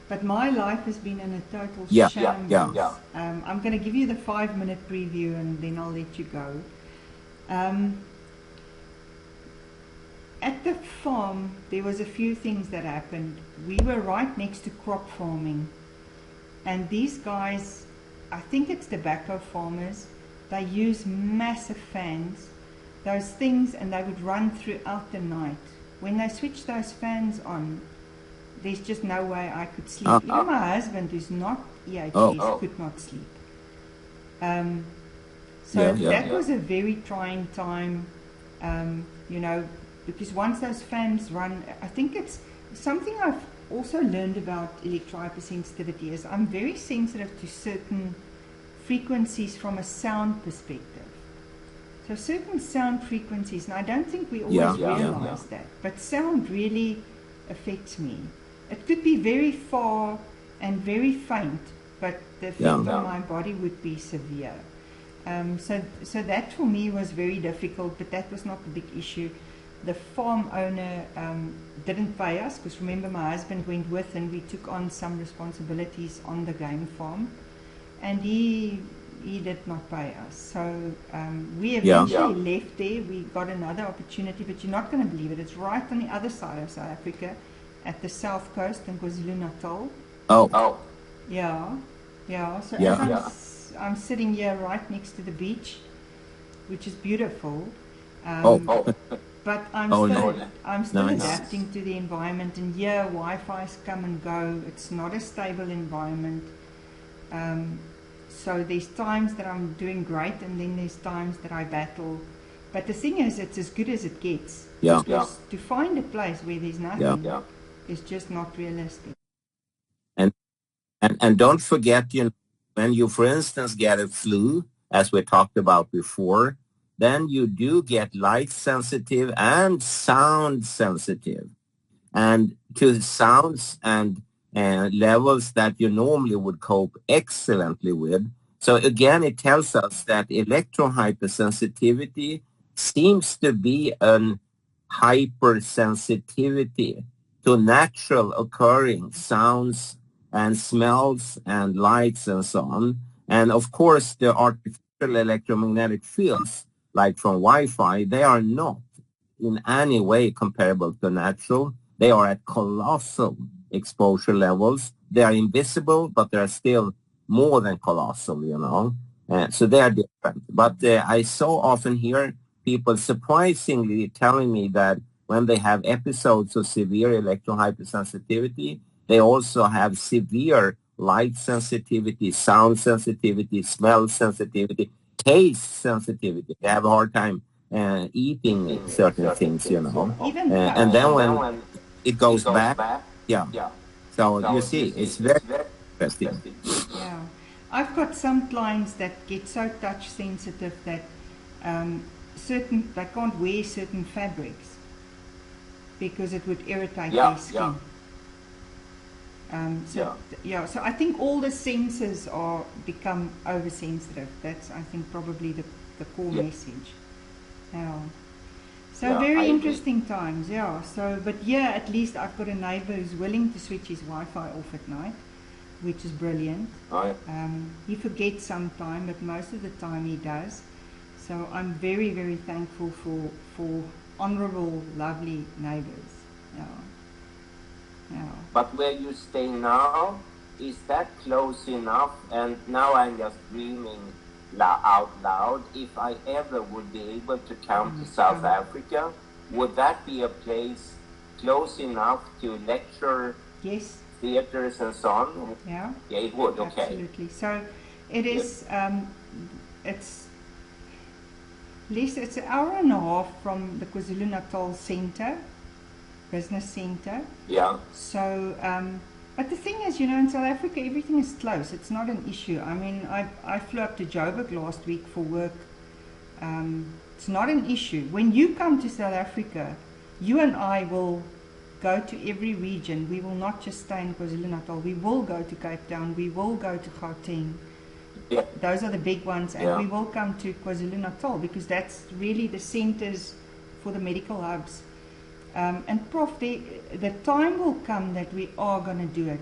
But my life has been in a total Yeah, shambles. yeah. I'm going to give you the 5-minute preview and then I'll let you go. Um, at the farm, there was a few things that happened. We were right next to crop farming, and these guys, I think it's tobacco farmers, they use massive fans, those things, and they would run throughout the night. When they switched those fans on, there's just no way I could sleep. Even my husband, who's not EHS, could not sleep. So that was a very trying time, you know, because once those fans run, I think it's something I've also learned about electrohypersensitivity is I'm very sensitive to certain frequencies from a sound perspective. So certain sound frequencies, and I don't think we always realize that, but sound really affects me. It could be very far and very faint, but the effect on my body would be severe. So that for me was very difficult, but that was not the big issue. The farm owner didn't pay us, because remember my husband went with and we took on some responsibilities on the game farm, and he did not pay us. So we eventually left there. We got another opportunity, but you're not going to believe it. It's right on the other side of South Africa, at the south coast in KwaZulu-Natal. Yeah. So as I'm sitting here right next to the beach, which is beautiful. But I'm still adapting to the environment, and here Wi-Fi's come and go. It's not a stable environment. So there's times that I'm doing great, and then there's times that I battle. But the thing is, it's as good as it gets. Because to find a place where there's nothing is just not realistic. And don't forget, you know, when you, for instance, get a flu, as we talked about before, then you do get light sensitive and sound sensitive. And to sounds and levels that you normally would cope excellently with. So again, it tells us that electrohypersensitivity seems to be an hypersensitivity to natural occurring sounds and smells and lights and so on. And of course, the artificial electromagnetic fields, like from Wi-Fi, they are not in any way comparable to natural. They are at colossal exposure levels. They are invisible, but they are still more than colossal, you know. So they are different. But I so often hear people surprisingly telling me that when they have episodes of severe electrohypersensitivity, they also have severe light sensitivity, sound sensitivity, smell sensitivity, taste sensitivity. They have a hard time eating certain things, you know. And then when it goes back, so you see, it's very interesting. Yeah. I've got some clients that get so touch sensitive that they can't wear certain fabrics because it would irritate their skin. So I think all the senses are become oversensitive. That's, I think, probably the core message. Yeah. So very interesting times, So, but at least I've got a neighbor who's willing to switch his Wi-Fi off at night, which is brilliant. He forgets sometime, but most of the time he does. So I'm very, very thankful for honourable, lovely neighbours. But where you stay now, is that close enough? And now I'm just dreaming out loud. If I ever would be able to come to South Africa, would that be a place close enough to lecture? Yes. Theaters and so on? Yeah. Yeah, it would. Okay. Absolutely. So it is. It's an hour and a half from the KwaZulu-Natal Centre, business centre. Yeah. So, but the thing is, you know, in South Africa, everything is close. It's not an issue. I mean, I flew up to Joburg last week for work. It's not an issue. When you come to South Africa, you and I will go to every region. We will not just stay in KwaZulu-Natal. We will go to Cape Town. We will go to Gauteng. Yeah. Those are the big ones. And we will come to KwaZulu-Natal because that's really the centers for the medical hubs. And Prof, the time will come that we are going to do it.